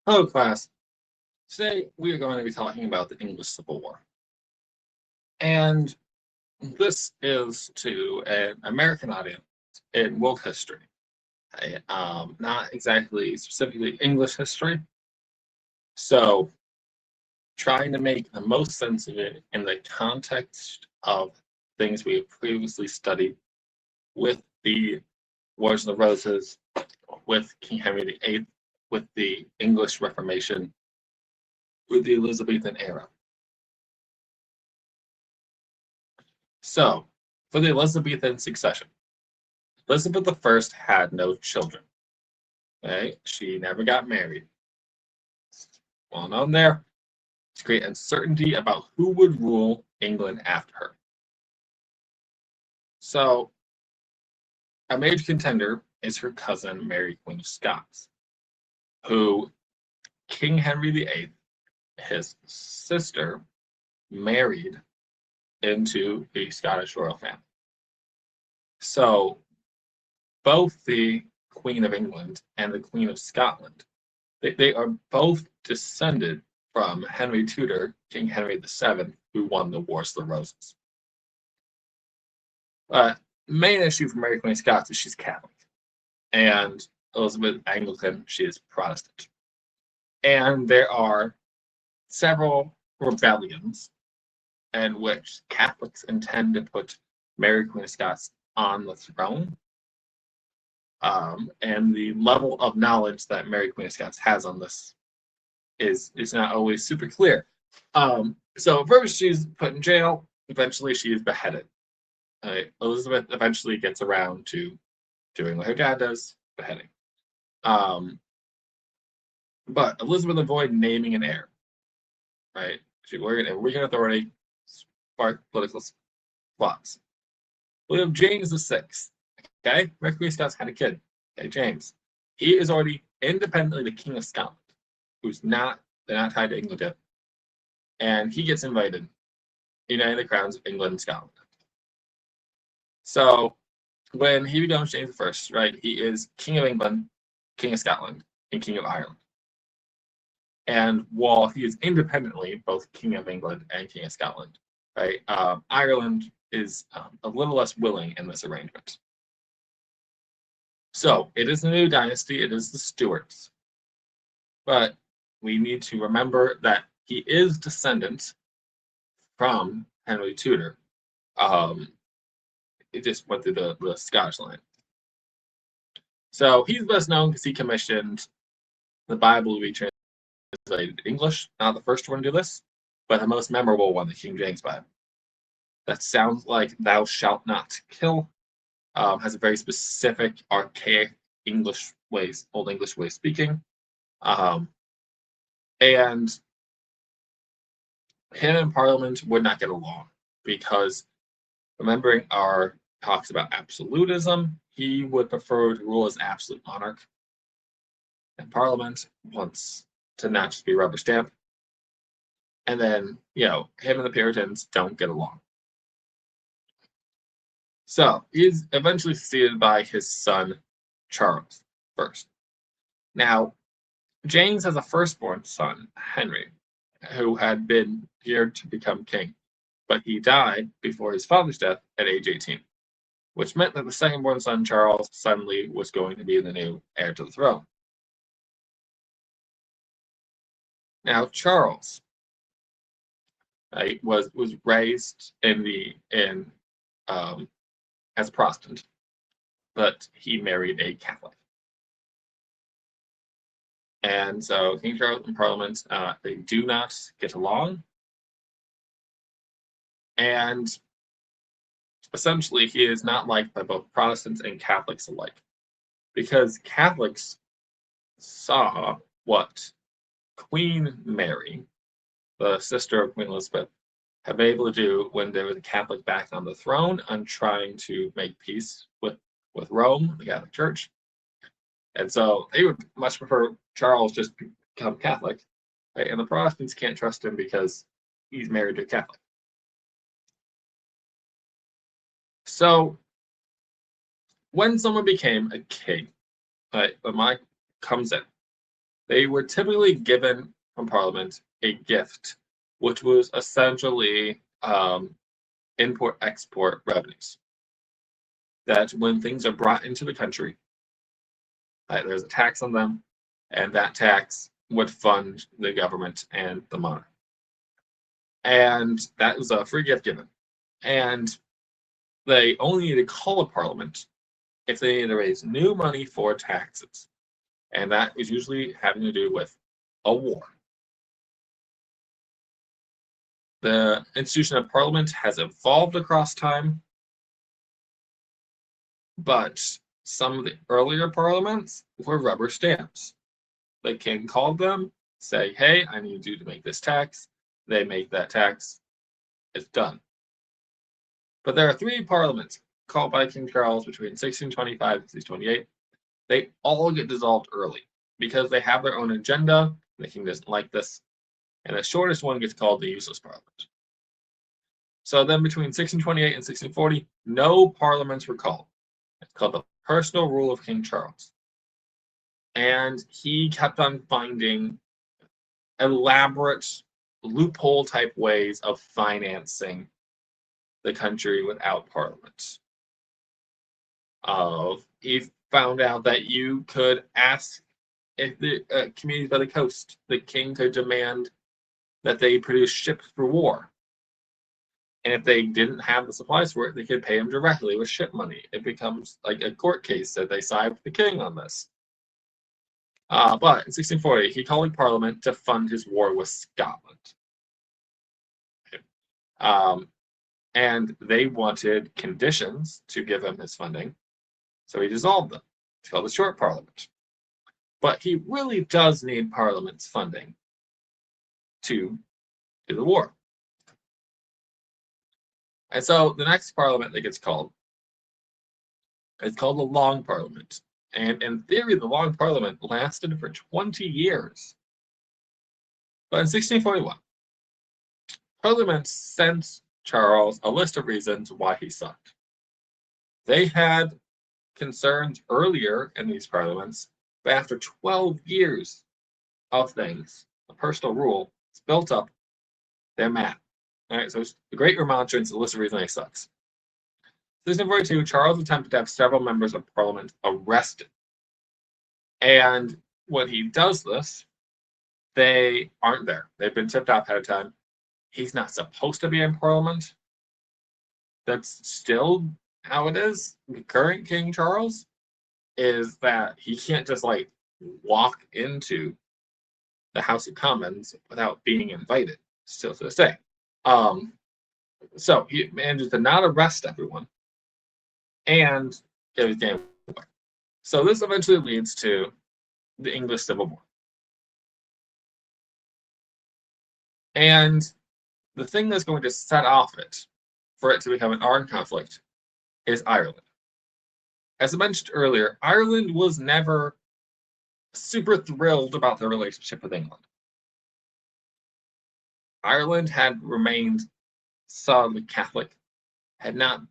Hello, class. Today we are going to be talking about the English Civil War. And this is to an American audience in world history. Okay? Not exactly specifically English history. So, trying to make the most sense of it in the context of things we have previously studied with the Wars of the Roses, with King Henry VIII, with the English Reformation, with the Elizabethan era. So, for the Elizabethan succession, Elizabeth I had no children. Okay? She never got married. Well known there. To create uncertainty about who would rule England after her. So, a major contender is her cousin Mary, Queen of Scots, who King Henry VIII, his sister, married into the Scottish royal family. So, both the Queen of England and the Queen of Scotland, they are both descended from Henry Tudor, King Henry VII, who won the Wars of the Roses. Main issue for Mary Queen of Scots is she's Catholic, and Elizabeth Anglican, she is Protestant. And there are several rebellions in which Catholics intend to put Mary Queen of Scots on the throne. And the level of knowledge that Mary Queen of Scots has on this is not always super clear. So first she's put in jail. Eventually she is beheaded. Elizabeth eventually gets around to doing what her dad does, beheading. But Elizabeth avoided naming an heir. Right? She worked at weakened authority, sparked political plots. We have James VI. Okay, Mary Queen of Scots had a kid. Okay, James. He is already independently the King of Scotland, who's not, they're not tied to England yet. And he gets invited, uniting the crowns of England and Scotland. So when he becomes James I, right, he is King of England, King of Scotland, and King of Ireland. And while he is independently both King of England and King of Scotland, right, Ireland is a little less willing in this arrangement. So it is a new dynasty, it is the Stuarts. But we need to remember that he is descendant from Henry Tudor. It just went through the Scottish line. So he's best known because he commissioned the Bible to be translated to English. Not the first one to do this, but the most memorable one, the King James Bible. That sounds like "Thou shalt not kill." Has a very specific, archaic English ways, Old English way of speaking. And him and Parliament would not get along because, remembering our talks about absolutism, he would prefer to rule as absolute monarch. And Parliament wants to not just be rubber stamp. And then, him and the Puritans don't get along. So he's eventually succeeded by his son, Charles I. Now, James has a firstborn son, Henry, who had been geared to become king, but he died before his father's death at age 18, which meant that the second-born son, Charles, suddenly was going to be the new heir to the throne. Now, Charles was raised as a Protestant, but he married a Catholic. And so King Charles and Parliament, they do not get along. And essentially, he is not liked by both Protestants and Catholics alike. Because Catholics saw what Queen Mary, the sister of Queen Elizabeth, have been able to do when there was a Catholic back on the throne and trying to make peace with Rome, the Catholic Church. And so they would much prefer Charles just become Catholic. Right? And the Protestants can't trust him because he's married to a Catholic. So when someone became a king, right, the monarch comes in, they were typically given from Parliament a gift, which was essentially import-export revenues. That when things are brought into the country, there's a tax on them, and that tax would fund the government and the monarch. And that was a free gift given. And they only need to call a parliament if they need to raise new money for taxes. And that is usually having to do with a war. The institution of parliament has evolved across time, but some of the earlier parliaments were rubber stamps. The king called them, say, hey, I need you to make this tax. They make that tax. It's done. But there are three parliaments called by King Charles between 1625 and 1628. They all get dissolved early because they have their own agenda. The king doesn't like this. And the shortest one gets called the useless parliament. So then between 1628 and 1640, no parliaments were called. It's called the personal rule of King Charles. And he kept on finding elaborate loophole type ways of financing the country without parliament. He found out that you could ask if the communities by the coast, the king could demand that they produce ships for war. And if they didn't have the supplies for it, they could pay him directly with ship money. It becomes like a court case that they side with the king on this. But in 1640, he called Parliament to fund his war with Scotland. And they wanted conditions to give him his funding, so he dissolved them. It's called the Short Parliament. But he really does need Parliament's funding to do the war. And so the next Parliament that gets called is called the Long Parliament. And in theory, the Long Parliament lasted for 20 years. But in 1641, Parliament sent Charles a list of reasons why he sucked. They had concerns earlier in these parliaments, but after 12 years of things, a personal rule, it's built up, they're mad. All right, so it's the Great Remonstrance, the list of reasons he sucks. 1642, Charles attempted to have several members of Parliament arrested. And when he does this, they aren't there. They've been tipped off ahead of time. He's not supposed to be in Parliament. That's still how it is. The current King Charles is that he can't just like walk into the House of Commons without being invited, still to this day. So he manages to not arrest everyone and get his game away. So this eventually leads to the English Civil War. And the thing that's going to set off it, for it to become an armed conflict, is Ireland. As I mentioned earlier, Ireland was never super thrilled about their relationship with England. Ireland had remained solidly Catholic, had not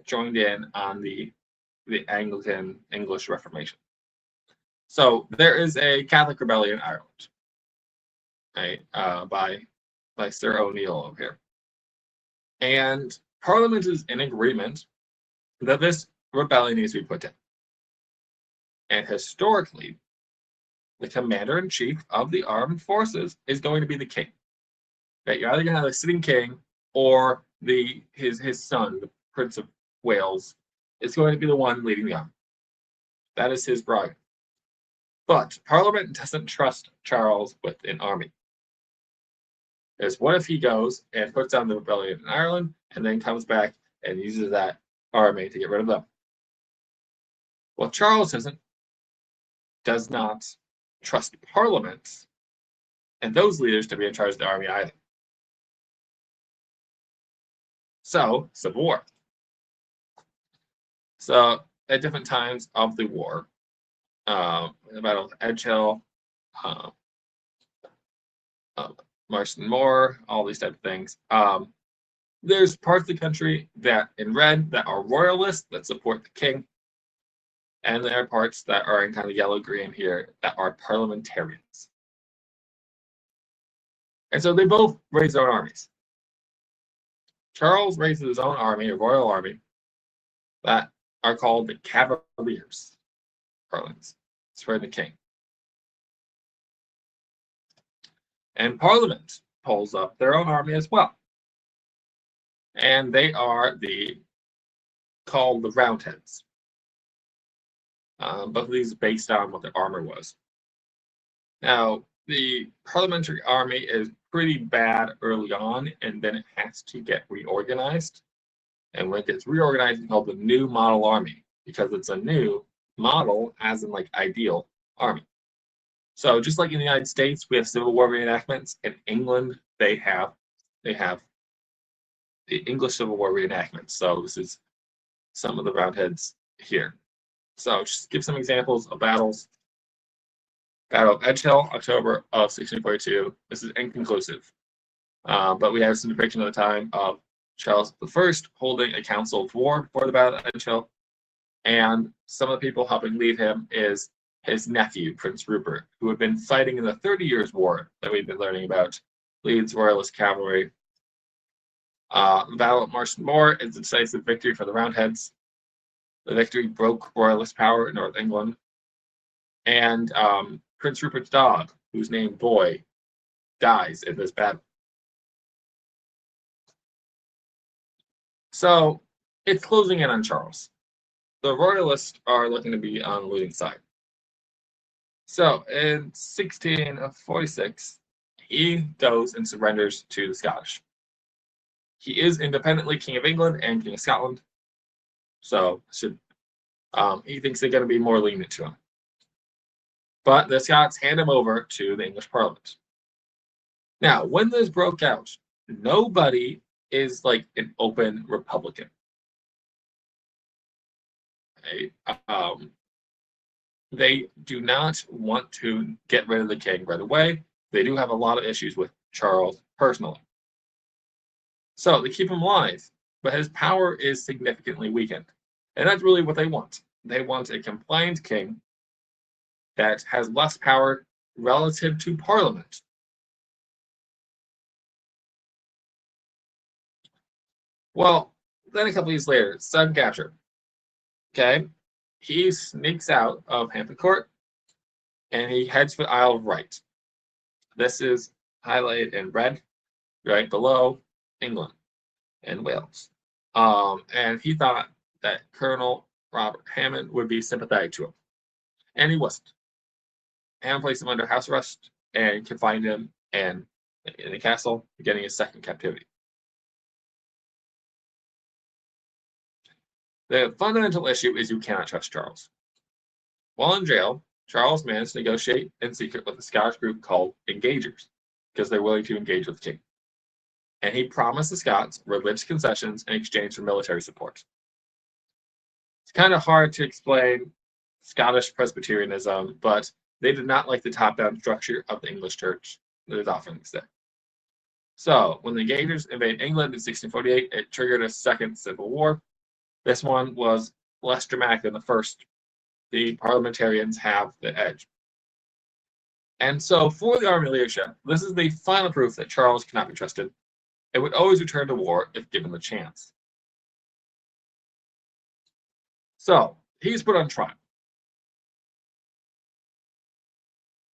joined in on the Anglican English Reformation. So there is a Catholic rebellion in Ireland, right, by Sir O'Neill over here. And Parliament is in agreement that this rebellion needs to be put down. And historically, the commander-in-chief of the armed forces is going to be the king. Right? You're either going to have a sitting king or his son, the Prince of Wales, is going to be the one leading the army. That is his prerogative. But Parliament doesn't trust Charles with an army. Because what if he goes and puts down the rebellion in Ireland and then comes back and uses that army to get rid of them? Well, Charles does not trust Parliament and those leaders to be in charge of the army either. So, Civil War. So, at different times of the war, the Battle of Edgehill, Marston Moor, all these type of things. There's parts of the country that in red that are royalists that support the king, And there are parts that are in kind of yellow-green here that are parliamentarians. And so they both raise their own armies. Charles raises his own army, a royal army, that are called the Cavaliers. Parliaments. It's for the king. And Parliament pulls up their own army as well. And they are called the Roundheads. Both of these based on what their armor was. Now, the parliamentary army is pretty bad early on, and then it has to get reorganized. And when it gets reorganized, it's called the New Model Army, because it's a new model, as in like ideal army. So just like in the United States, we have Civil War reenactments. In England, they have the English Civil War reenactments. So this is some of the Roundheads here. So just give some examples of battles. Battle of Edge Hill, October of 1642. This is inconclusive, but we have some depiction of the time of Charles I holding a council of war for the Battle of Edge Hill, and some of the people helping lead him is his nephew, Prince Rupert, who had been fighting in the 30 Years' War that we've been learning about, leads Royalist cavalry. The Battle of Marston Moor is a decisive victory for the Roundheads. The victory broke Royalist power in North England. And Prince Rupert's dog, who's named Boy, dies in this battle. So it's closing in on Charles. The Royalists are looking to be on the losing side. So in 1646, he goes and surrenders to the Scottish. He is independently King of England and King of Scotland. So he thinks they're going to be more lenient to him. But the Scots hand him over to the English Parliament. Now, when this broke out, nobody is like an open Republican. Okay? They do not want to get rid of the king right away. They do have a lot of issues with Charles personally. So they keep him alive, but his power is significantly weakened. And that's really what they want. They want a compliant king that has less power relative to Parliament. Well, then a couple years later, sudden capture. Okay, he sneaks out of Hampton Court and he heads for the Isle of Wight. This is highlighted in red right below England and Wales. And he thought that Colonel Robert Hammond would be sympathetic to him, and he wasn't. Hammond placed him under house arrest and confined him in the castle, getting his second captivity. The fundamental issue is you cannot trust Charles. While in jail, Charles managed to negotiate in secret with a Scottish group called Engagers, because they're willing to engage with the king. And he promised the Scots religious concessions in exchange for military support. It's kind of hard to explain Scottish Presbyterianism, but they did not like the top-down structure of the English church that is often today. So, when the Engagers invaded England in 1648, it triggered a second civil war. This one was less dramatic than the first. The parliamentarians have the edge. And so, for the army leadership, this is the final proof that Charles cannot be trusted. It would always return to war if given the chance. So, he's put on trial.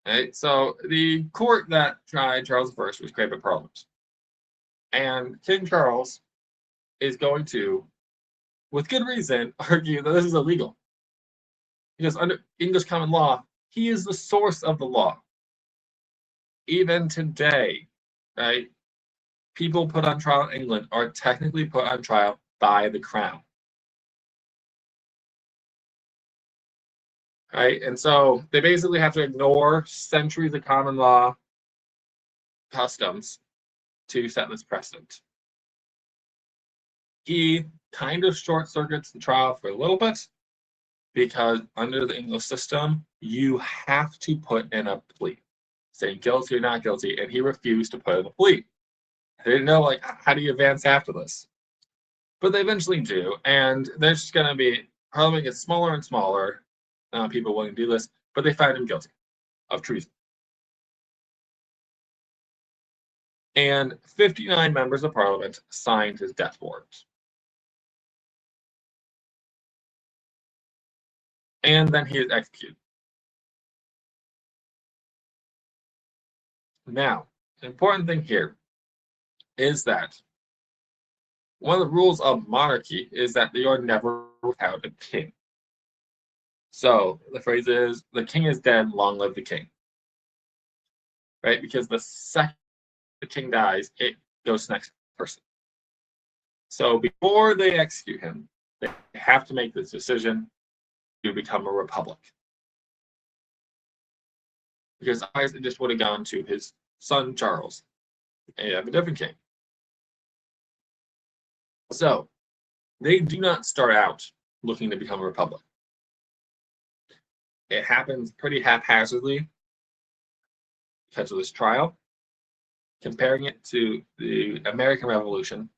Okay, so the court that tried Charles I was created by Parliament. And King Charles is going to, with good reason, argue that this is illegal. Because under English common law, he is the source of the law. Even today, right, people put on trial in England are technically put on trial by the crown. Right? And so they basically have to ignore centuries of common law customs to set this precedent. He kind of short circuits the trial for a little bit, because under the English system, you have to put in a plea, saying guilty or not guilty, and he refused to put in a plea. They didn't know, like, how do you advance after this? But they eventually do, and there's just going to be, Parliament gets smaller and smaller, people willing to do this, but they found him guilty of treason. And 59 members of parliament signed his death warrant. And then he is executed. Now, the important thing here is that one of the rules of monarchy is that you are never without a king. So the phrase is, the king is dead, long live the king. Right? Because the second the king dies, it goes to the next person. So before they execute him, they have to make this decision to become a republic. Because otherwise it just would have gone to his son Charles, and you have a different king. So they do not start out looking to become a republic. It happens pretty haphazardly because of this trial. Comparing it to the American Revolution,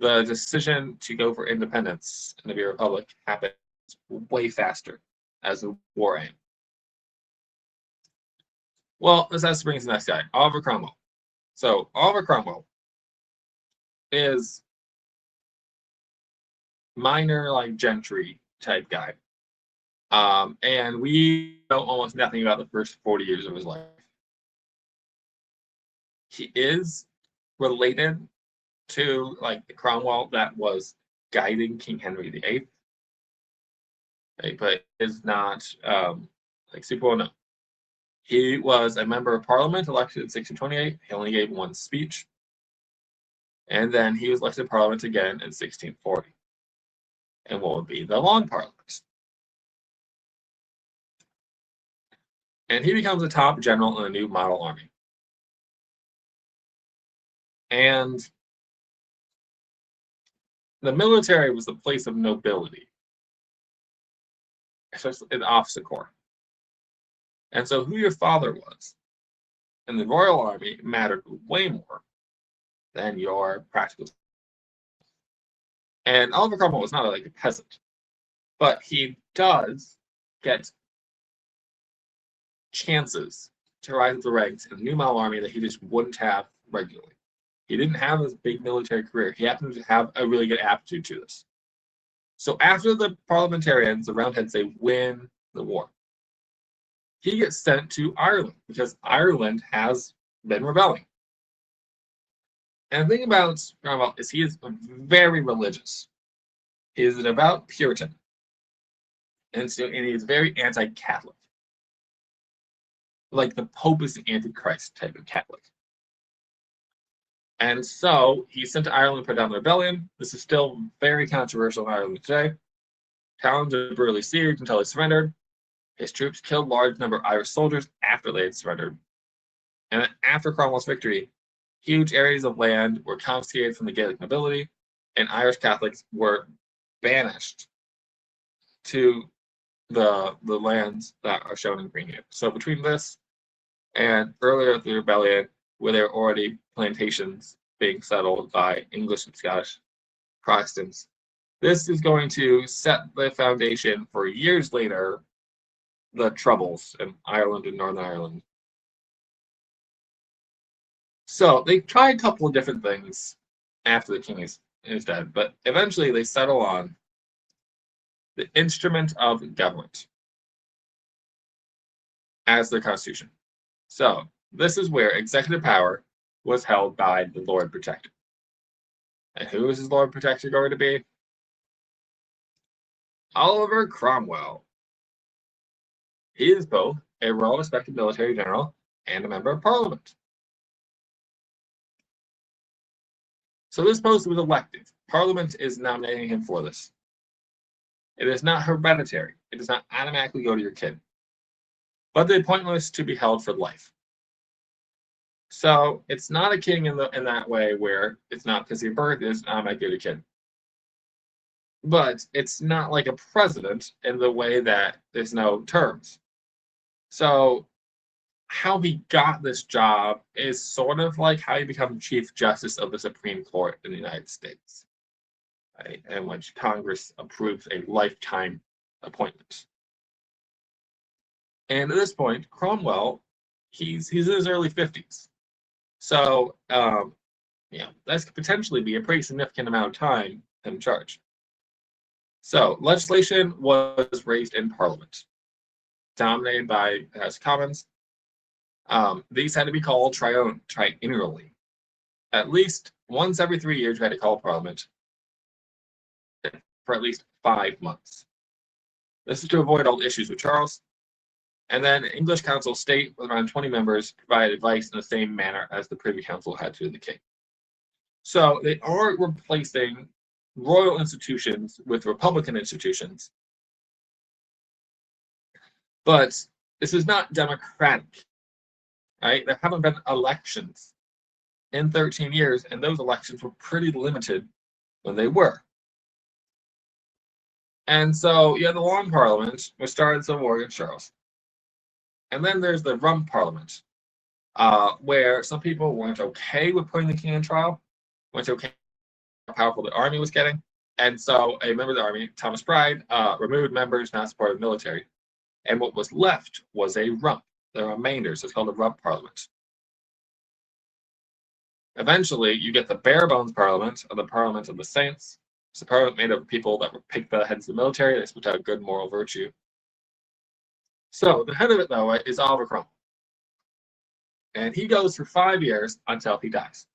the decision to go for independence and to be a republic happens way faster as the war aimed. Well, this has to bring us to the next guy, Oliver Cromwell. So Oliver Cromwell is minor, like gentry type guy. And we know almost nothing about the first 40 years of his life. He is related to like the Cromwell that was guiding King Henry VIII, right? But is not like super well known. He was a member of Parliament elected in 1628. He only gave one speech, and then he was elected to Parliament again in 1640, and what would be the Long Parliament. And he becomes a top general in the new model army. And the military was the place of nobility, especially in the officer corps. And so who your father was in the Royal Army mattered way more than your practical. And Oliver Cromwell was not like a peasant, but he does get chances to rise up the ranks in the new model army that he just wouldn't have regularly. He didn't have this big military career. He happened to have a really good aptitude to this. So after the parliamentarians, the Roundheads, they win the war, he gets sent to Ireland because Ireland has been rebelling. And the thing about Cromwell is he is very religious. He is a devout Puritan. And he is very anti-Catholic. Like the Pope is the Antichrist type of Catholic. And so he's sent to Ireland to put down the rebellion. This is still very controversial in Ireland today. Towns are brutally sieged until he surrendered. His troops killed a large number of Irish soldiers after they had surrendered. And then after Cromwell's victory, huge areas of land were confiscated from the Gaelic nobility, and Irish Catholics were banished to the lands that are shown in green here. So between this and earlier the rebellion, where there were already plantations being settled by English and Scottish Protestants, this is going to set the foundation for years later, the Troubles in Ireland and Northern Ireland. So they try a couple of different things after the king is dead, but eventually they settle on the instrument of government as their constitution. So this is where executive power was held by the Lord Protector. And who is his Lord Protector going to be? Oliver Cromwell. He is both a well-respected military general and a member of Parliament. So this post was elective. Parliament is nominating him for this. It is not hereditary. It does not automatically go to your kid. But the appointment was to be held for life. So it's not a king in that way where it's not because of birth, it's automatically to kid. But it's not like a president in the way that there's no terms. So how he got this job is sort of like how you become Chief Justice of the Supreme Court in the United States, right? In which Congress approves a lifetime appointment. And at this point, Cromwell, he's in his early 50s. So, that could potentially be a pretty significant amount of time in charge. So, legislation was raised in Parliament, dominated by the House of Commons. These had to be called triennially. At least once every 3 years, you had to call Parliament for at least 5 months. This is to avoid all the issues with Charles. And then English Council of State, with around 20 members, provided advice in the same manner as the Privy Council had to the king. So they are replacing royal institutions with republican institutions. But this is not democratic, right? There haven't been elections in 13 years, and those elections were pretty limited when they were. And so you have the Long Parliament, which started the Civil War against Charles. And then there's the Rump Parliament, where some people weren't okay with putting the king on trial, weren't okay with how powerful the army was getting. And so a member of the army, Thomas Bride, removed members not supporting the military. And what was left was a rump, the remainders. It's called a Rump Parliament. Eventually, you get the bare bones Parliament, or the Parliament of the Saints. It's a parliament made of people that were picked by the heads of the military. They supposed to have good moral virtue. So the head of it, though, is Oliver Cromwell. And he goes for 5 years until he dies.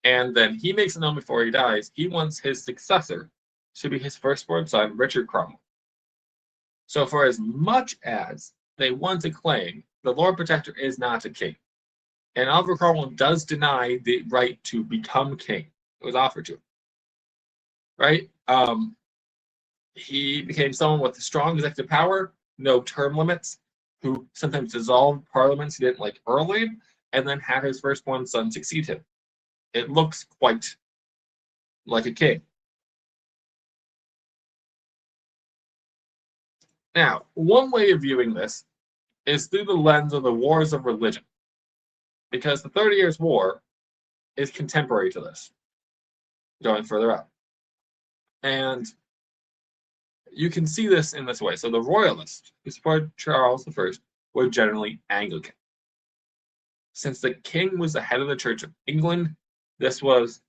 And then he makes it known before he dies, he wants his successor to be his firstborn son, Richard Cromwell. So for as much as they want to claim the Lord Protector is not a king, and Oliver Cromwell does deny the right to become king, it was offered to him, right? He became someone with strong executive power, no term limits, who sometimes dissolved parliaments he didn't like early, and then had his firstborn son succeed him. It looks quite like a king. Now, one way of viewing this is through the lens of the wars of religion, because the 30 Years' War is contemporary to this, going further up. And you can see this in this way. So the royalists who supported Charles I were generally Anglican. Since the king was the head of the Church of England, this was,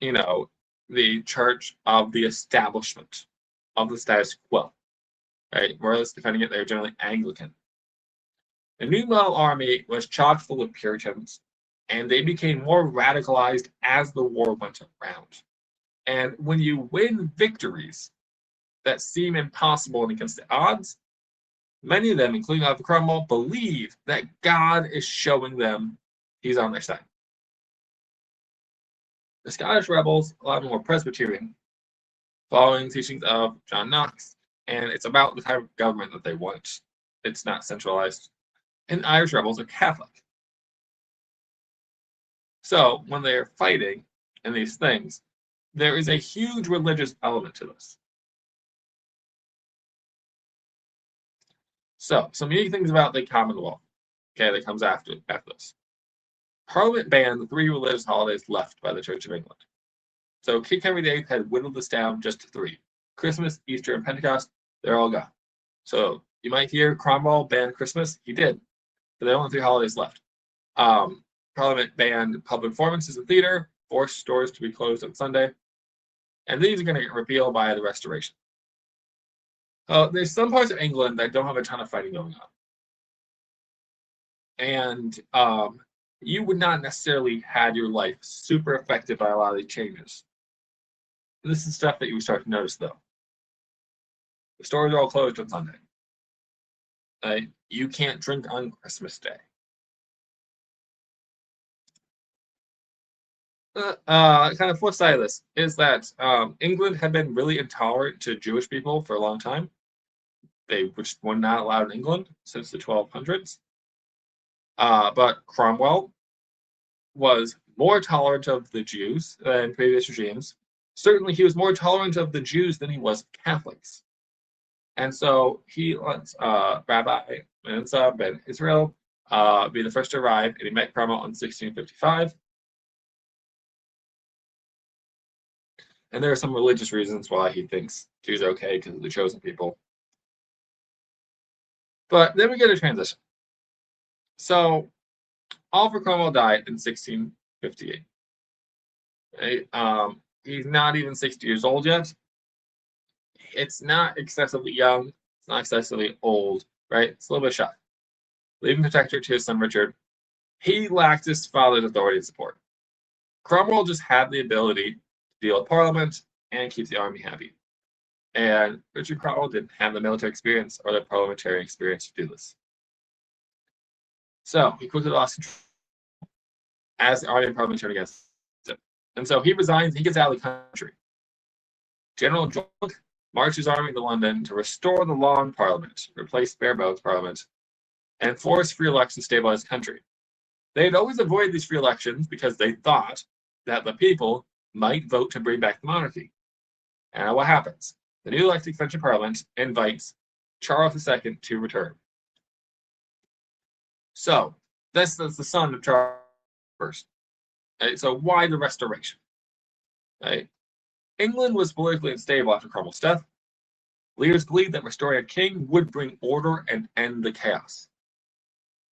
the church of the establishment, of the status quo. Right? Royalists defending it, they were generally Anglican. The New Model Army was chock full of Puritans, and they became more radicalized as the war went around. And when you win victories that seem impossible and against the odds, many of them, including Oliver Cromwell, believe that God is showing them he's on their side. The Scottish rebels, a lot more Presbyterian, following teachings of John Knox, and it's about the type of government that they want. It's not centralized. And Irish rebels are Catholic. So when they're fighting in these things, there is a huge religious element to this. So some unique things about the Commonwealth, that comes after this. Parliament banned the 3 religious holidays left by the Church of England. So King Henry VIII had whittled this down just to 3. Christmas, Easter, and Pentecost, they're all gone. So you might hear Cromwell banned Christmas. He did. But there are only 3 holidays left. Parliament banned public performances in theater, forced stores to be closed on Sunday. And these are going to get repealed by the Restoration. There's some parts of England that don't have a ton of fighting going on. And you would not necessarily have your life super affected by a lot of these changes. This is stuff that you would start to notice, though. The stores are all closed on Sunday. You can't drink on Christmas Day. Kind of flip side of this is that England had been really intolerant to Jewish people for a long time. They just were not allowed in England since the 1200s. But Cromwell was more tolerant of the Jews than previous regimes. Certainly, he was more tolerant of the Jews than he was of Catholics. And so he lets Rabbi Mensa ben Israel be the first to arrive, and he met Cromwell in 1655. And there are some religious reasons why he thinks Jews are okay because of the chosen people. But then we get a transition. So Oliver Cromwell died in 1658. Right? He's not even 60 years old yet. It's not excessively young. It's not excessively old, right? It's a little bit shy. Leaving protectorate to his son Richard. He lacked his father's authority and support. Cromwell just had the ability to deal with Parliament and keep the army happy. And Richard Cromwell didn't have the military experience or the parliamentary experience to do this. So he quickly lost control as the army and Parliament turned against him. And so he resigns, he gets out of the country. General John marched his army to London to restore the law in Parliament, replace Barebone's Parliament, and force free elections to stabilize the country. They had always avoided these free elections because they thought that the people might vote to bring back the monarchy. And what happens? The new elected French Parliament invites Charles II to return. So this is the son of Charles I. Right? So why the restoration? Right? England was politically unstable after Cromwell's death. Leaders believed that restoring a king would bring order and end the chaos.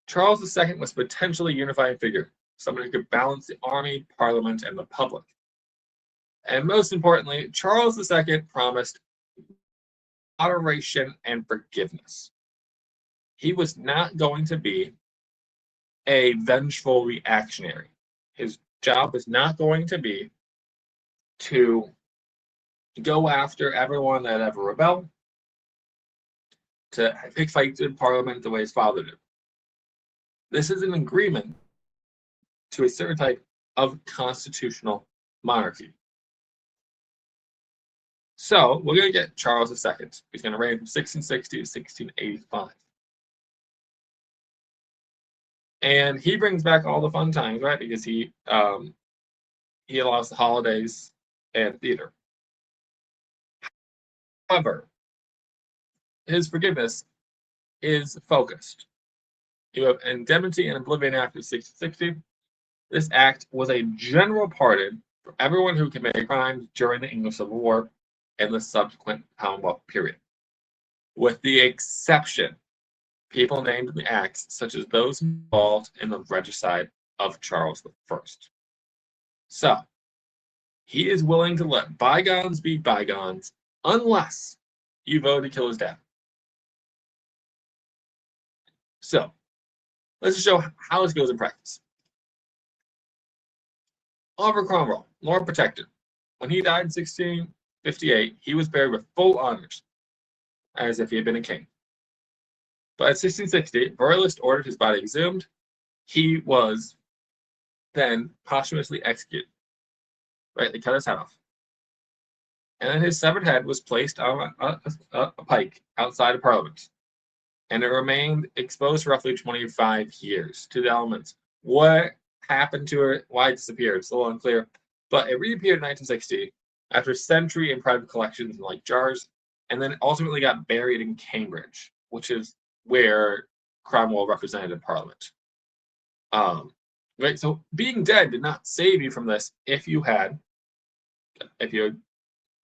Charles II was potentially a unifying figure, someone who could balance the army, parliament, and the public. And most importantly, Charles II promised moderation and forgiveness. He was not going to be a vengeful reactionary. His job was not going to be to go after everyone that ever rebelled, to pick fights in Parliament the way his father did. This is an agreement to a certain type of constitutional monarchy. So we're going to get Charles II. He's going to reign from 1660 to 1685. And he brings back all the fun times, right? Because he allows the holidays and theater. However, his forgiveness is focused. You have Indemnity and Oblivion Act of 1660. This act was a general pardon for everyone who committed crimes during the English Civil War and the subsequent Commonwealth period, with the exception people named in the acts, such as those involved in the regicide of Charles I. So, he is willing to let bygones be bygones unless you vote to kill his dad. So, let's just show how this goes in practice. Oliver Cromwell, Lord Protector. When he died in 1658, he was buried with full honors, as if he had been a king. But in 1660, Royalists ordered his body exhumed. He was then posthumously executed. Right, they cut his head off. And then his severed head was placed on a pike outside of Parliament. And it remained exposed for roughly 25 years to the elements. What happened to it? Why it disappeared? It's a little unclear. But it reappeared in 1960 after a century in private collections in like jars, and then ultimately got buried in Cambridge, which is where Cromwell represented in Parliament. Right, so being dead did not save you from this if you had voted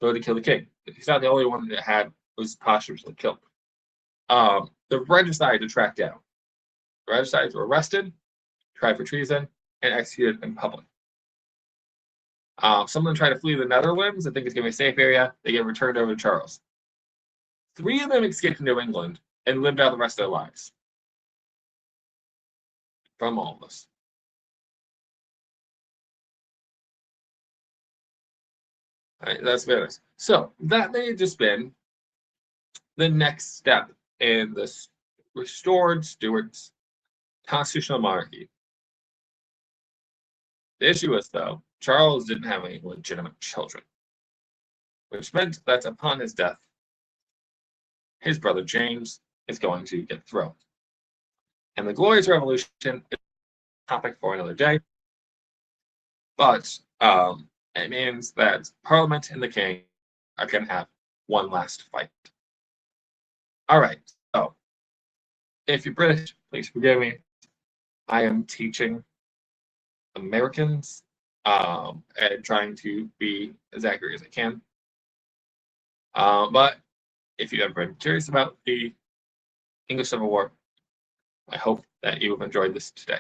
to kill the king. He's not the only one that was posthumously killed. The regicides to track down. The regicides were arrested, tried for treason, and executed in public. Some of them try to flee the Netherlands. I think it's going to be a safe area. They get returned over to Charles. 3 of them escaped to New England and lived out the rest of their lives from all of this. All right, that's very nice. So that may have just been the next step in this restored Stuart's constitutional monarchy. The issue is, though, Charles didn't have any legitimate children, which meant that upon his death, his brother James is going to get the throne. And the Glorious Revolution is a topic for another day, but it means that Parliament and the King are going to have one last fight. All right, so if you're British, please forgive me. I am teaching Americans and trying to be as accurate as I can. But if you've ever been curious about the English Civil War, I hope that you have enjoyed this today.